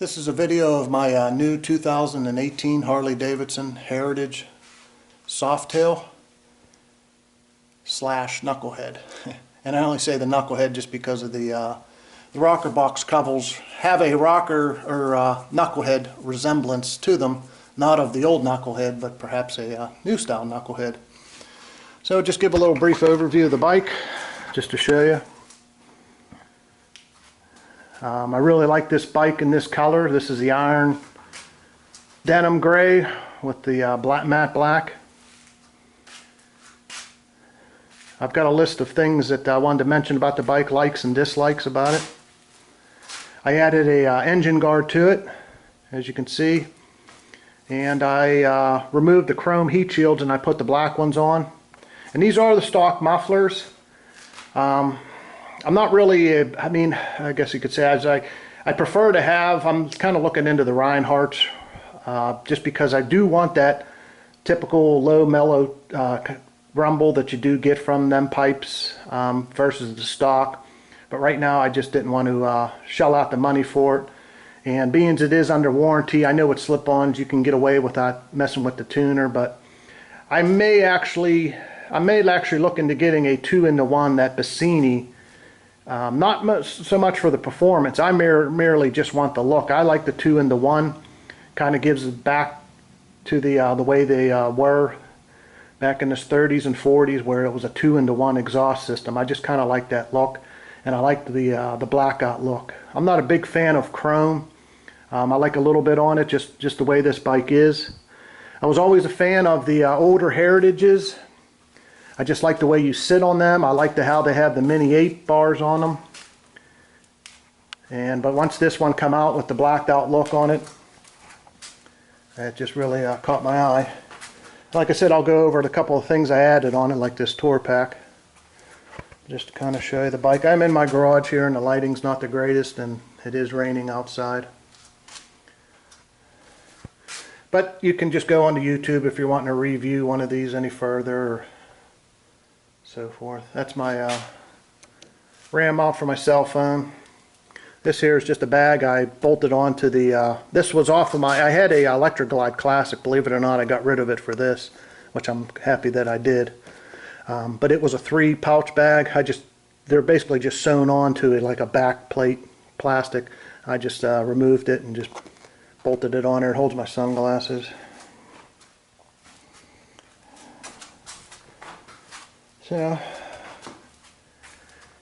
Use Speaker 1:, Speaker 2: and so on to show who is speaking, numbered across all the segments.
Speaker 1: This is a video of my new 2018 Harley-Davidson Heritage Softail slash Knucklehead. And I only say the Knucklehead just because of the rocker box covers have a rocker or Knucklehead resemblance to them, not of the old Knucklehead, but perhaps a new style Knucklehead. So just give a little brief overview of the bike, just to show you. I really like this bike in this color. This is the iron denim gray with the matte black. I've got a list of things that I wanted to mention about the bike, likes and dislikes about it. I added a engine guard to it, as you can see, and I removed the chrome heat shields and I put the black ones on. And these are the stock mufflers. I'm not really, I guess you could say, I prefer to have, I'm kind of looking into the Reinhardts, just because I do want that typical low mellow rumble that you do get from them pipes versus the stock. But right now I just didn't want to shell out the money for it. And being as it is under warranty, I know with slip-ons you can get away without messing with the tuner, but I may actually look into getting a 2-in-1, that Bassini. Not so much for the performance. I merely just want the look. I like the 2-in-1. Kind of gives it back to the way they were back in the 30s and 40s, where it was a 2-in-1 exhaust system. I just kind of like that look, and I like the blackout look. I'm not a big fan of chrome. I like a little bit on it, just the way this bike is. I was always a fan of the older Heritages. I just like the way you sit on them. I like how they have the mini 8 bars on them. But once this one come out with the blacked out look on it, it just really caught my eye. Like I said, I'll go over a couple of things I added on it, like this tour pack, just to kind of show you the bike. I'm in my garage here and the lighting's not the greatest, and it is raining outside. But you can just go onto YouTube if you're wanting to review one of these any further, or so forth. That's my RAM mount for my cell phone. This here is just a bag I bolted onto the, this was off of I had a Electra Glide Classic, believe it or not. I got rid of it for this, which I'm happy that I did. But it was a 3-pouch bag. They're basically just sewn onto it like a back plate plastic. I just removed it and just bolted it on there. It holds my sunglasses. So,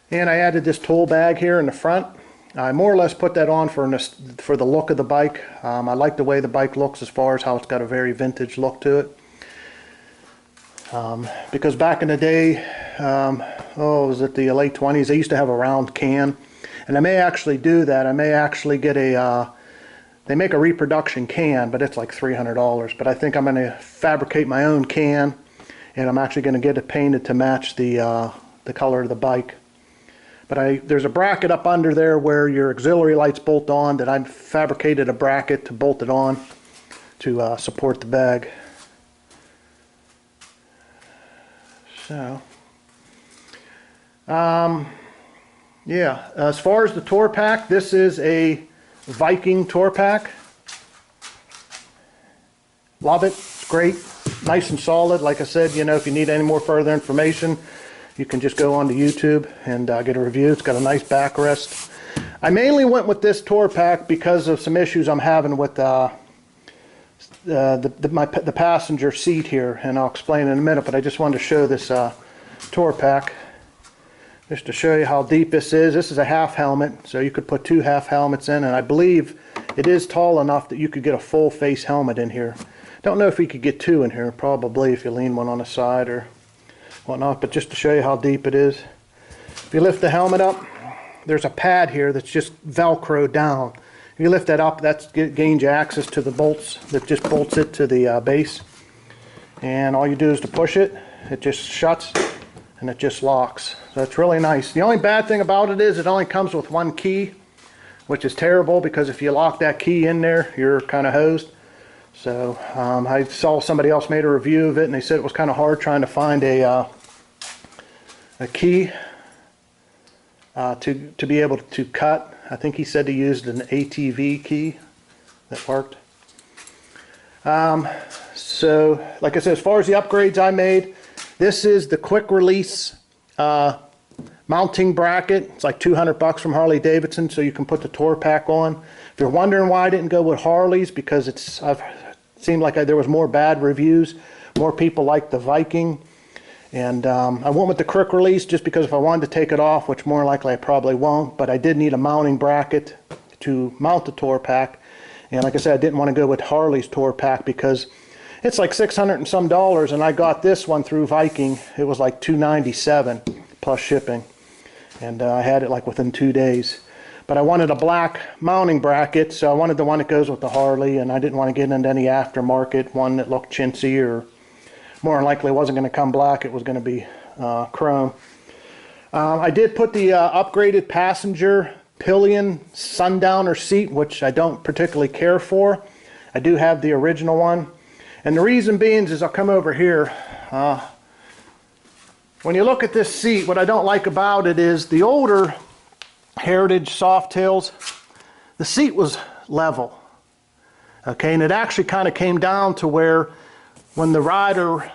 Speaker 1: and I added this tool bag here in the front. I more or less put that on for the look of the bike. I like the way the bike looks as far as how it's got a very vintage look to it. Because back in the day, it was at the late 20s, they used to have a round can. And I may actually do that. I may actually get they make a reproduction can, but it's like $300. But I think I'm going to fabricate my own can. And I'm actually going to get it painted to match the color of the bike. But there's a bracket up under there where your auxiliary lights bolt on, that I've fabricated a bracket to bolt it on to support the bag. So, yeah, as far as the tour pack, this is a Viking tour pack. Love it. It's great. Nice and solid. Like I said, you know, if you need any more further information, you can just go onto YouTube and get a review. It's got a nice backrest. I mainly went with this tour pack because of some issues I'm having with the passenger seat here, and I'll explain in a minute. But I just wanted to show this tour pack, just to show you how deep this is. This is a half helmet, so you could put 2 half helmets in, and I believe it is tall enough that you could get a full face helmet in here. Don't know if we could get 2 in here, probably, if you lean one on the side or whatnot, but just to show you how deep it is. If you lift the helmet up, there's a pad here that's just Velcro down. If you lift that up, that gains you access to the bolts that just bolts it to the base. And all you do is to push it, it just shuts and it just locks. So it's really nice. The only bad thing about it is it only comes with 1 key, which is terrible, because if you lock that key in there, you're kind of hosed. So I saw somebody else made a review of it, and they said it was kind of hard trying to find a key to be able to cut. I think he said he used an ATV key. that worked. So like I said, as far as the upgrades I made, this is the quick release mounting bracket. It's like 200 bucks from Harley Davidson, so you can put the tour pack on. If you're wondering why I didn't go with Harley's, because I've seemed like there was more bad reviews. More people like the Viking. And I went with the quick release just because if I wanted to take it off, which more likely I probably won't, but I did need a mounting bracket to mount the tour pack. And like I said, I didn't want to go with Harley's tour pack because it's like $600 and some, and I got this one through Viking. It was like $297 plus shipping, and I had it like within 2 days. But I wanted a black mounting bracket, so I wanted the one that goes with the Harley, and I didn't want to get into any aftermarket one that looked chintzy, or more than likely it wasn't going to come black. It was going to be chrome. I did put the upgraded passenger pillion sundowner seat, which I don't particularly care for. I do have the original one, and the reason being is I'll come over here. When you look at this seat, what I don't like about it is the older Heritage Softails, the seat was level, okay, and it actually kind of came down to where when the rider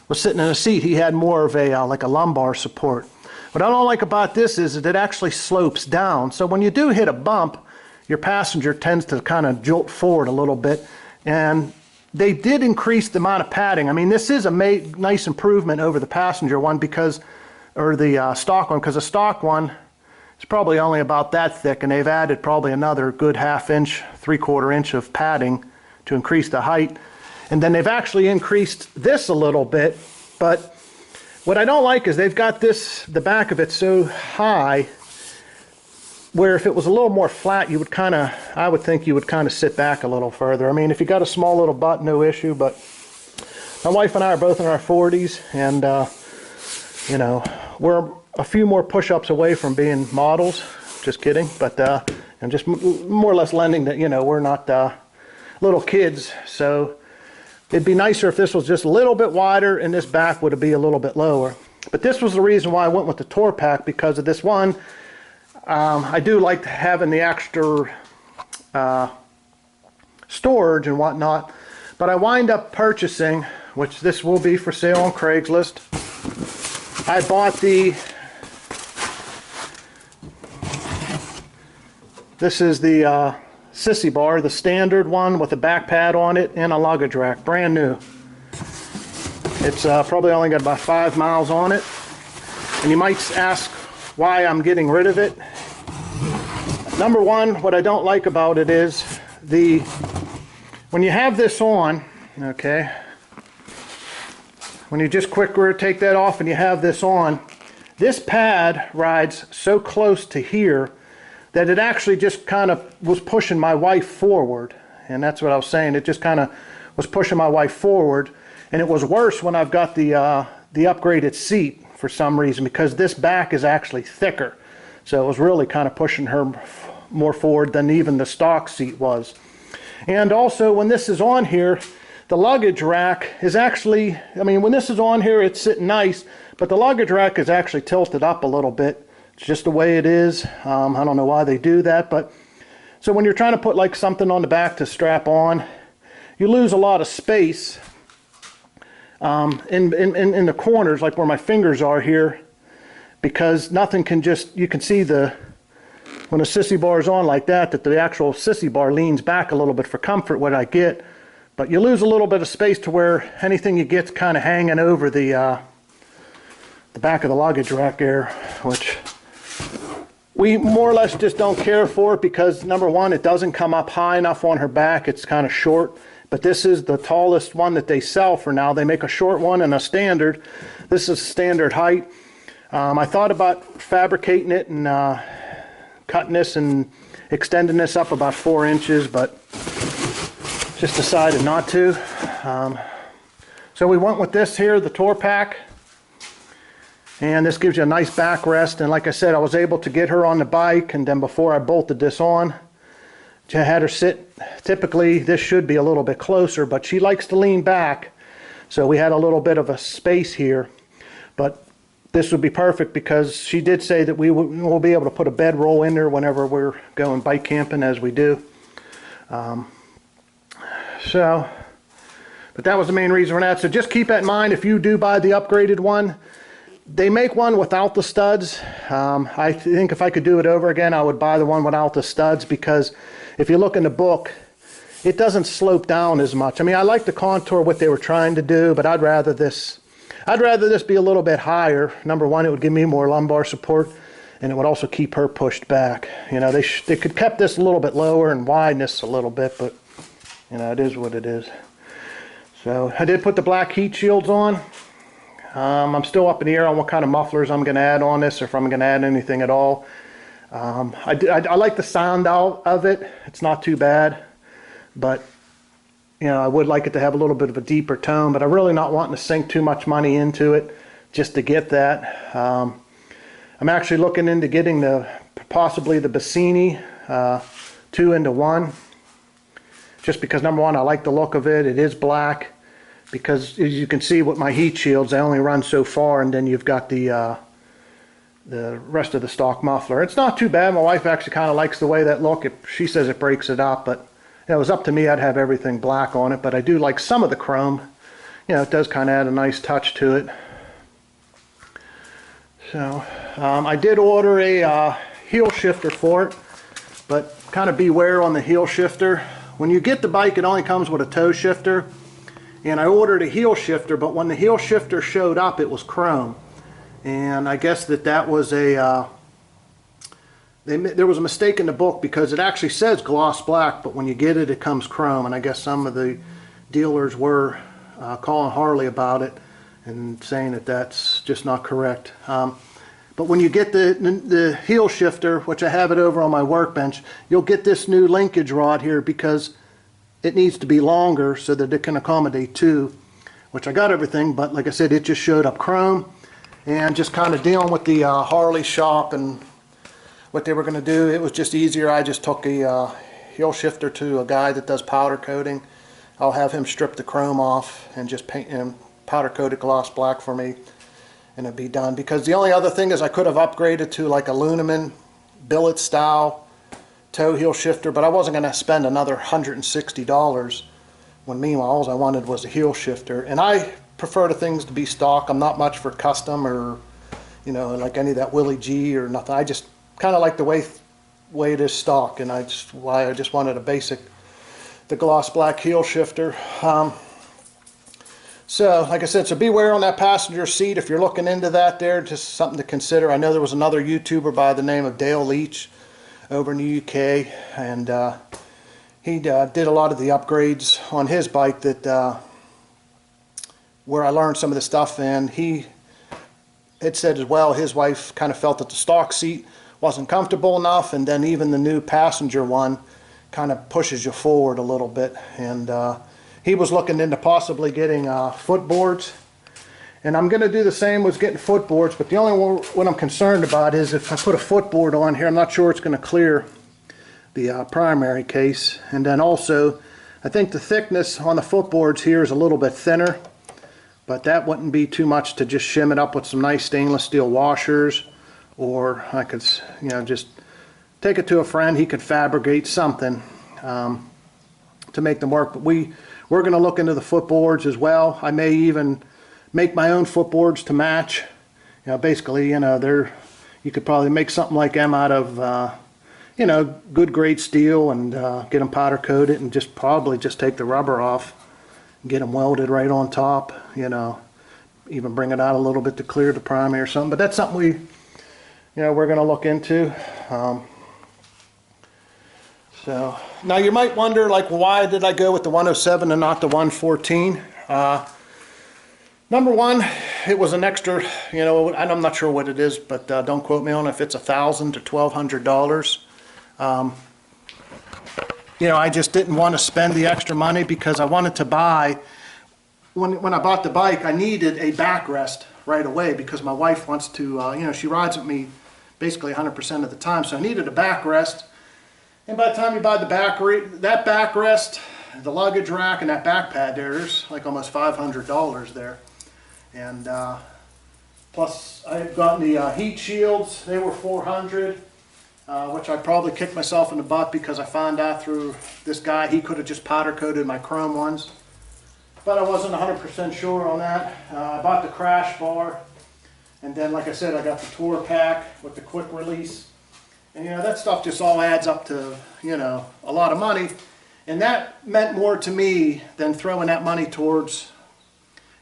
Speaker 1: was sitting in a seat, he had more of a like a lumbar support. What I don't like about this is that it actually slopes down. So when you do hit a bump, your passenger tends to kind of jolt forward a little bit. And they did increase the amount of padding. I mean, this is a nice improvement over the passenger one because, or the stock one, because the stock one is probably only about that thick, and they've added probably another good ½ inch, 3/4 inch of padding to increase the height. And then they've actually increased this a little bit, but what I don't like is they've got this, the back of it so high, where if it was a little more flat, you would kind of, I would think you would kind of sit back a little further. I mean, if you got a small little butt, no issue, but my wife and I are both in our 40s, and, you know, we're a few more push-ups away from being models. Just kidding, but, and just more or less lending that, you know, we're not little kids, so it'd be nicer if this was just a little bit wider and this back would be a little bit lower. But this was the reason why I went with the tour pack, because of this one. I do like having the extra storage and whatnot, but I wind up purchasing, which this will be for sale on Craigslist. I bought this is the Sissy bar, the standard one with a back pad on it and a luggage rack, brand new. It's probably only got about 5 miles on it. And you might ask why I'm getting rid of it. Number one, what I don't like about it is when you have this on, okay, when you just quicker take that off and you have this on, this pad rides so close to here that it actually just kind of was pushing my wife forward. And that's what I was saying. It just kind of was pushing my wife forward. And it was worse when I've got the upgraded seat for some reason, because this back is actually thicker. So it was really kind of pushing her more forward than even the stock seat was. And also when this is on here, the luggage rack is actually, I mean, when this is on here, it's sitting nice, but the luggage rack is actually tilted up a little bit. It's just the way it is. I don't know why they do that, but so when you're trying to put like something on the back to strap on, you lose a lot of space in the corners, like where my fingers are here, because nothing can just, you can see when a Sissy bar is on like that the actual Sissy bar leans back a little bit for comfort, what I get, but you lose a little bit of space to where anything you get's kind of hanging over the back of the luggage rack there, which we more or less just don't care for, because number one, it doesn't come up high enough on her back. It's kind of short, but this is the tallest one that they sell for now. They make a short one and a standard. This is standard height. I thought about fabricating it and cutting this and extending this up about 4 inches, but just decided not to. So we went with this here, the tour pack. And this gives you a nice backrest, and like I said, I was able to get her on the bike, and then before I bolted this on, I had her sit. Typically this should be a little bit closer, but she likes to lean back, so we had a little bit of a space here. But this would be perfect because she did say that we'll be able to put a bedroll in there whenever we're going bike camping, as we do. But that was the main reason for that. So just keep that in mind if you do buy the upgraded one. They make one without the studs. I think if I could do it over again, I would buy the one without the studs, because if you look in the book, it doesn't slope down as much. I mean, I like the contour, what they were trying to do, but I'd rather this be a little bit higher. Number one, it would give me more lumbar support, and it would also keep her pushed back. You know, they could kept this a little bit lower and widen this a little bit, but you know, it is what it is. So I did put the black heat shields on. I'm still up in the air on what kind of mufflers I'm going to add on this, or if I'm going to add anything at all. I like the sound out of it. It's not too bad, but you know, I would like it to have a little bit of a deeper tone, but I'm really not wanting to sink too much money into it just to get that. I'm actually looking into getting possibly the Bassini 2-in-1, just because number one, I like the look of it. It is black, because as you can see with my heat shields, they only run so far, and then you've got the rest of the stock muffler. It's not too bad. My wife actually kind of likes the way that look. She says it breaks it up, but if it was up to me, I'd have everything black on it. But I do like some of the chrome. You know, it does kind of add a nice touch to it. So I did order a heel shifter for it, but kind of beware on the heel shifter. When you get the bike, it only comes with a toe shifter, and I ordered a heel shifter, but when the heel shifter showed up, it was chrome. And I guess that was there was a mistake in the book, because it actually says gloss black, but when you get it, it comes chrome. And I guess some of the dealers were calling Harley about it and saying that that's just not correct. But when you get the heel shifter, which I have it over on my workbench, you'll get this new linkage rod here, because it needs to be longer so that it can accommodate two, which I got everything, but like I said, it just showed up chrome. And just kind of dealing with the Harley shop and what they were going to do, it was just easier. I just took a heel shifter to a guy that does powder coating. I'll have him strip the chrome off and just paint and powder coat it gloss black for me, and it'd be done. Because the only other thing is I could have upgraded to like aluminum billet style toe heel shifter, but I wasn't going to spend another $160 when meanwhile all I wanted was a heel shifter. And I prefer the things to be stock. I'm not much for custom or, you know, like any of that Willie G or nothing. I just kind of like the way it is stock, and I just wanted a basic, the gloss black heel shifter. So like I said, so beware on that passenger seat if you're looking into that there, just something to consider. I know there was another YouTuber by the name of Dale Leach over in the UK, and he did a lot of the upgrades on his bike that where I learned some of the stuff, and he had said as well his wife kind of felt that the stock seat wasn't comfortable enough, and then even the new passenger one kind of pushes you forward a little bit. And he was looking into possibly getting footboards, and I'm going to do the same with getting footboards, but the only what I'm concerned about is if I put a footboard on here, I'm not sure it's going to clear the primary case. And then also I think the thickness on the footboards here is a little bit thinner, but that wouldn't be too much to just shim it up with some nice stainless steel washers, or I could, you know, just take it to a friend. He could fabricate something to make them work. But we're going to look into the footboards as well. I may even make my own footboards to match. You know, basically, you know, you could probably make something like them out of you know, good grade steel, and get them powder coated, and probably just take the rubber off, get them welded right on top, you know, even bring it out a little bit to clear the primary or something. But that's something we're going to look into. So now you might wonder, like, why did I go with the 107 and not the 114? Number one, it was an extra, you know, and I'm not sure what it is, but don't quote me on if it's $1,000 to $1,200. You know, I just didn't want to spend the extra money, because I wanted to buy, when I bought the bike, I needed a backrest right away, because my wife wants to, you know, she rides with me basically 100% of the time, so I needed a backrest. And by the time you buy that backrest, the luggage rack, and that back pad there's like almost $500 there. And plus I had gotten the heat shields, they were $400. which I probably kicked myself in the butt because I found out through this guy he could have just powder coated my chrome ones. But I wasn't 100% sure on that. I bought the crash bar, and then like I said, I got the tour pack with the quick release. And that stuff just all adds up to, a lot of money. And that meant more to me than throwing that money towards,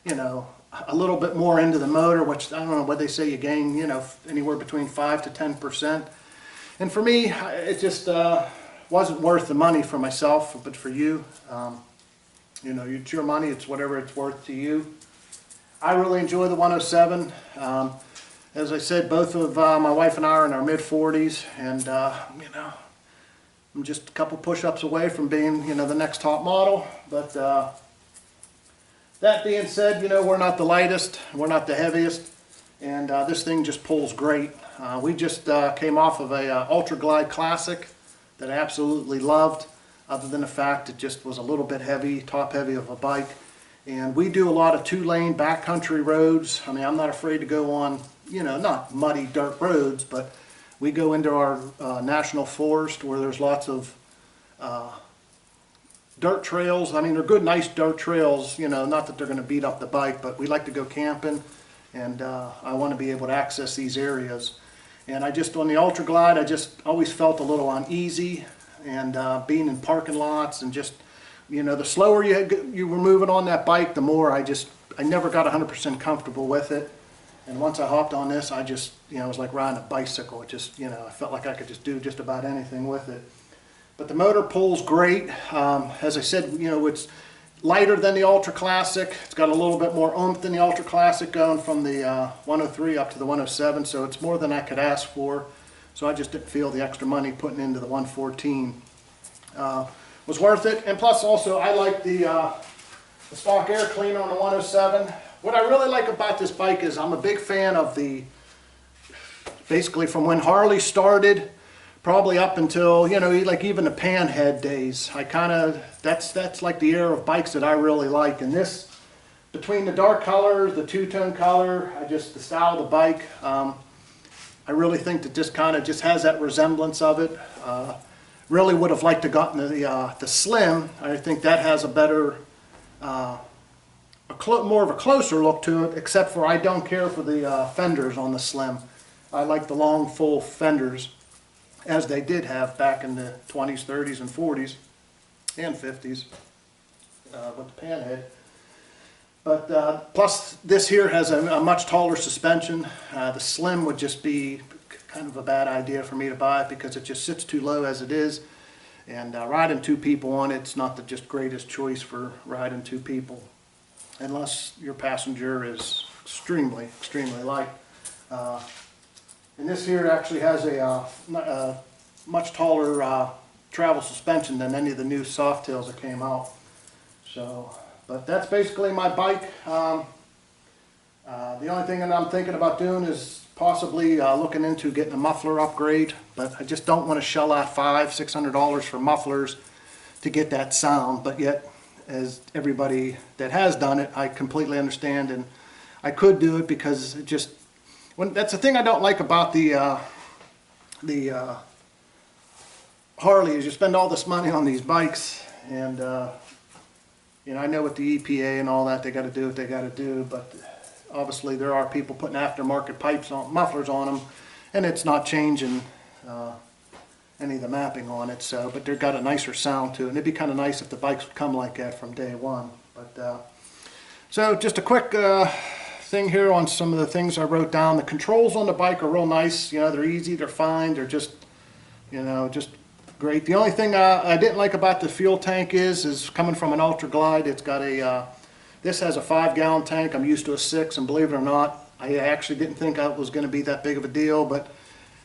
Speaker 1: a little bit more into the motor, which I don't know what they say you gain, anywhere between 5 to 10%. And for me, it just wasn't worth the money for myself, but for you. It's your money, it's whatever it's worth to you. I really enjoy the 107. As I said, both of my wife and I are in our mid-40s, and I'm just a couple push-ups away from being, the next top model. But that being said, we're not the lightest, we're not the heaviest, and this thing just pulls great. We just came off of a Ultra Glide Classic that I absolutely loved. Other than the fact it just was a little bit heavy, top heavy of a bike. And we do a lot of 2-lane backcountry roads. I mean, I'm not afraid to go on, not muddy dirt roads, but we go into our national forest where there's lots of dirt trails. I mean, they're good, nice dirt trails, not that they're going to beat up the bike, but we like to go camping, and I want to be able to access these areas. And on the Ultra Glide, I just always felt a little uneasy. And being in parking lots and just, the slower you were moving on that bike, the more I never got 100% comfortable with it. And once I hopped on this, I just, it was like riding a bicycle. It just, I felt like I could just do just about anything with it. But the motor pulls great. As I said, it's lighter than the Ultra Classic. It's got a little bit more oomph than the Ultra Classic, going from the 103 up to the 107. So it's more than I could ask for. So I just didn't feel the extra money putting into the 114 was worth it. And plus also I like the stock air cleaner on the 107. What I really like about this bike is I'm a big fan of basically from when Harley started, probably up until, like even the panhead days. That's like the era of bikes that I really like. And this, between the dark colors, the two-tone color, the style of the bike, I really think that this kind of just has that resemblance of it. Really would have liked to gotten the Slim. I think that has a better, more of a closer look to it, except for I don't care for the fenders on the Slim. I like the long, full fenders, as they did have back in the 20s, 30s, and 40s, and 50s with the panhead. But plus this here has a much taller suspension. The Slim would just be kind of a bad idea for me to buy it because it just sits too low as it is. And riding 2 people on it's not the just greatest choice for riding 2 people, unless your passenger is extremely, extremely light. And this here actually has a much taller travel suspension than any of the new softails that came out. So. But that's basically my bike. The only thing that I'm thinking about doing is possibly looking into getting a muffler upgrade, but I just don't want to shell out $500–600 for mufflers to get that sound. But yet, as everybody that has done it, I completely understand, and I could do it because it just, that's the thing I don't like about the Harley, is you spend all this money on these bikes, and I know with the EPA and all that, they got to do what they got to do, but obviously there are people putting aftermarket mufflers on them, and it's not changing any of the mapping on it. So, but they've got a nicer sound to it, and it'd be kind of nice if the bikes would come like that from day one. But so just a quick thing here on some of the things I wrote down. The controls on the bike are real nice. They're easy, they're fine, they're just, just great. The only thing I didn't like about the fuel tank is coming from an Ultra Glide, it's got this has a 5-gallon tank. I'm used to a 6, and believe it or not, I actually didn't think it was going to be that big of a deal, but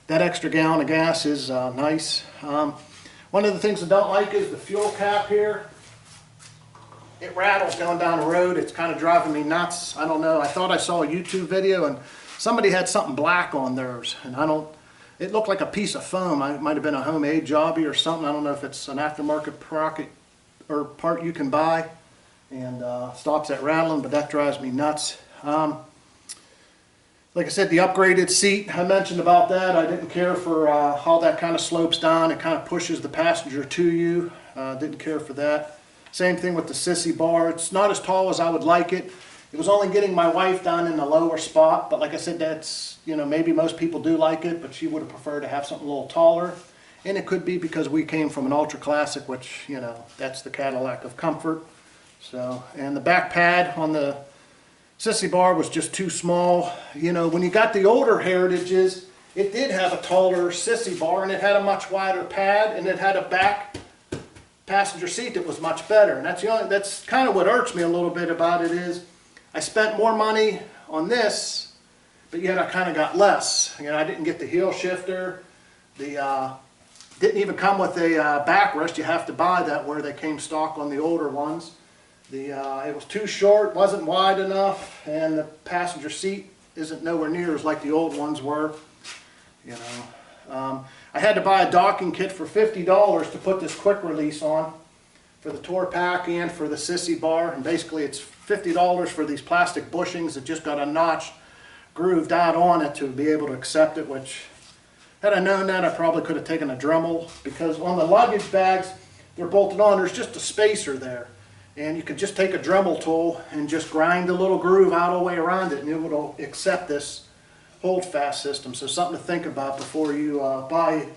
Speaker 1: that extra gallon of gas is nice. One of the things I don't like is the fuel cap here. It rattles going down the road. It's kind of driving me nuts. I don't know. I thought I saw a YouTube video and somebody had something black on theirs, and it looked like a piece of foam. It might have been a homemade jobby or something. I don't know if it's an aftermarket part you can buy, and stops that rattling, but that drives me nuts. Like I said, the upgraded seat, I mentioned about that. I didn't care for how that kind of slopes down. It kind of pushes the passenger to you. Didn't care for that. Same thing with the Sissy bar. It's not as tall as I would like it. It was only getting my wife down in the lower spot, but like I said, that's, you know, maybe most people do like it, but she would have preferred to have something a little taller. And it could be because we came from an ultra classic, which, you know, that's the Cadillac of comfort. So, and the back pad on the Sissy bar was just too small. You know, when you got the older Heritages, it did have a taller Sissy bar, and it had a much wider pad, and it had a back passenger seat that was much better. And that's kind of what irks me a little bit about it is I spent more money on this, but yet I kind of got less. You know, I didn't get the heel shifter. The didn't even come with a backrest. You have to buy that where they came stock on the older ones. It was too short, wasn't wide enough, and the passenger seat isn't nowhere near as like the old ones were. You know, I had to buy a docking kit for $50 to put this quick release on for the tour pack and for the Sissy bar, and basically it's $50 for these plastic bushings that just got a notch grooved out on it to be able to accept it, which had I known that I probably could have taken a Dremel, because on the luggage bags they're bolted on, there's just a spacer there. And you could just take a Dremel tool and just grind a little groove out all the way around it, and it will accept this hold fast system. So something to think about before you buy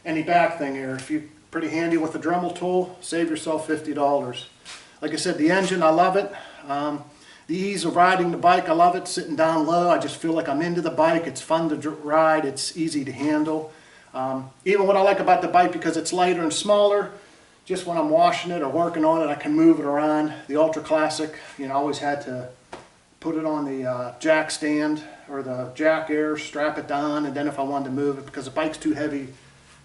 Speaker 1: any back thing here. If you're pretty handy with a Dremel tool, save yourself $50. Like I said, the engine, I love it. The ease of riding the bike, I love it. Sitting down low, I just feel like I'm into the bike. It's fun to ride. It's easy to handle. Even what I like about the bike, because it's lighter and smaller, just when I'm washing it or working on it, I can move it around. The Ultra Classic, you know, I always had to put it on the jack stand or the jack air, strap it down, and then if I wanted to move it, because the bike's too heavy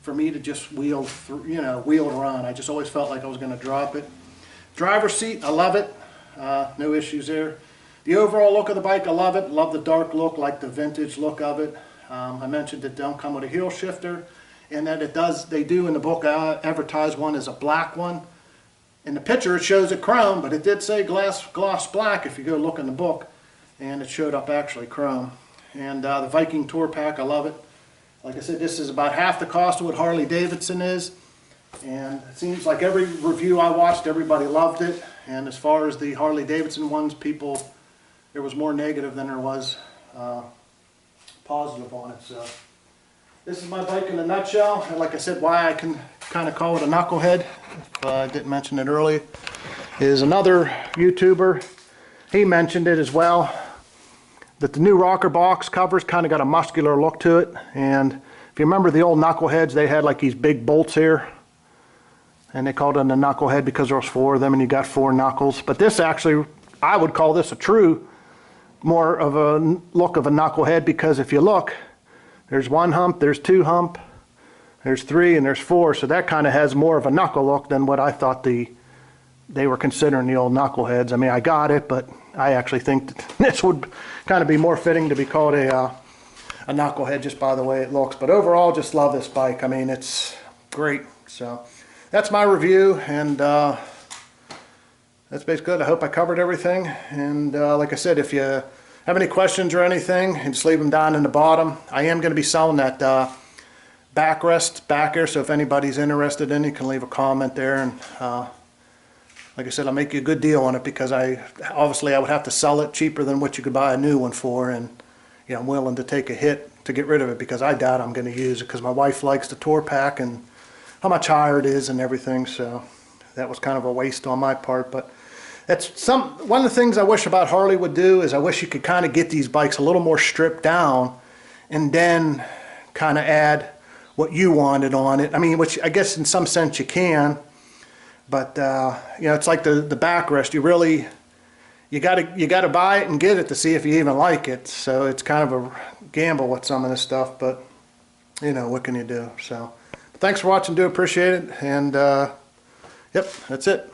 Speaker 1: for me to just wheel through, you know, wheel it around. I just always felt like I was going to drop it. Driver's seat, I love it. No issues there. The overall look of the bike, I love it. Love the dark look, like the vintage look of it. I mentioned it don't come with a heel shifter, and that it does, they do in the book advertise one as a black one. In the picture it shows it chrome, but it did say gloss black if you go look in the book, and it showed up actually chrome. And the Viking Tour Pack, I love it. Like I said, this is about half the cost of what Harley Davidson is, and it seems like every review I watched, everybody loved it. And as far as the Harley Davidson ones, there was more negative than there was positive on it. So this is my bike in a nutshell, and like I said, why I can kind of call it a knucklehead, if I didn't mention it earlier, is another YouTuber, he mentioned it as well, that the new rocker box covers kind of got a muscular look to it. And if you remember the old knuckleheads, they had like these big bolts here, and they called it a knucklehead because there was 4 of them and you got 4 knuckles. But this actually, I would call this a true, more of a look of a knucklehead, because if you look, there's 1 hump, there's 2 hump, there's 3, and there's 4. So that kind of has more of a knuckle look than what I thought they were considering the old knuckleheads. I mean, I got it, but I actually think that this would kind of be more fitting to be called a knucklehead just by the way it looks. But overall, just love this bike. I mean, it's great. So that's my review, and that's basically it. I hope I covered everything. And like I said, if you have any questions or anything, just leave them down in the bottom. I am going to be selling that backrest back here, so if anybody's interested in it, you can leave a comment there. And like I said, I'll make you a good deal on it, because obviously I would have to sell it cheaper than what you could buy a new one for, and you know, I'm willing to take a hit to get rid of it, because I doubt I'm going to use it, because my wife likes the tour pack and how much higher it is and everything. So that was kind of a waste on my part. But that's one of the things I wish about Harley would do, is I wish you could kind of get these bikes a little more stripped down and then kind of add what you wanted on it. I mean, which I guess in some sense you can, but you know, it's like the backrest. You gotta buy it and get it to see if you even like it. So it's kind of a gamble with some of this stuff, but you know, what can you do? So thanks for watching. Do appreciate it. And yep, that's it.